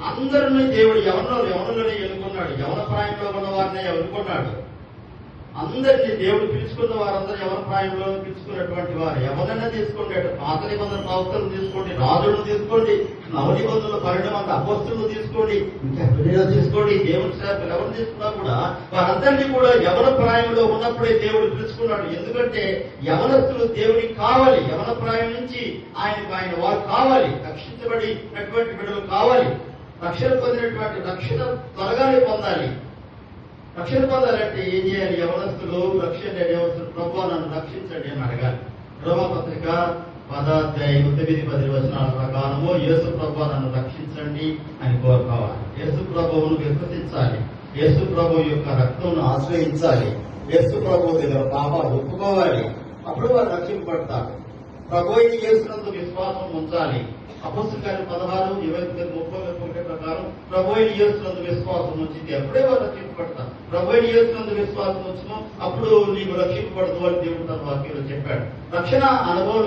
అందరినీ దేవుడు యవనులని ఎన్నుకున్నాడు. యవన ప్రాయంలో ఉన్న వారిని ఎన్నుకున్నాడు. అందరినీ దేవుడు పిలుచుకున్న వారందరూ యవన ప్రాయంలో పిలుచుకున్నటువంటి వారు. ఎవరైనా తీసుకోండి, పాత నిబంధన ప్రవక్తలను తీసుకోండి, రాజులను తీసుకోండి, నవ నిబంధనలు 12 మంది అపోస్తులను తీసుకోండి, ఇంకెవరైనా తీసుకోండి, దేవుడి సేవకులు ఎవరు తీసుకున్నా కూడా వారందరినీ కూడా యవన ప్రాయంలో ఉన్నప్పుడే దేవుడు పిలుచుకున్నాడు. ఎందుకంటే యవనస్తులు దేవునికి కావాలి. యవన ప్రాయం నుంచి ఆయన వారు కావాలి. రక్షించబడినటువంటి బిడ్డలు కావాలి. రక్షణ పొందినటువంటి రక్షణ త్వరగానే పొందాలి. రక్షణ పొందాలంటే ఏం చేయాలి? యవనస్తులు రక్షణ ప్రభువా నన్ను రక్షించండి అని అడగాలి. రోమపత్రిక 10:9-10 ప్రకారము యేసు ప్రభువా నన్ను రక్షించండి అని కోరుకోవాలి. యేసు ప్రభువును విశ్వసించాలి. యేసు ప్రభు యొక్క రక్తంను ఆశ్రయించాలి. యేసు ప్రభు దగ్గర పాపాలు ఒప్పుకోవాలి. అప్పుడు వారు రక్షింపబడతారు. ప్రభు యేసునందు విశ్వాసం ఉంచాలి. అపొస్తలుల 16:29-30 ప్రకారం ప్రభు యేసునందు విశ్వాసం ఉంచింది అప్పుడే వారు రక్షింపబడతారు. ప్రభు యేసునందు విశ్వాసం వచ్చిన అప్పుడు నీకు రక్షింపబడదు అని దేవుడు తన వాక్యంలో చెప్పాడు. రక్షణ అనుభవం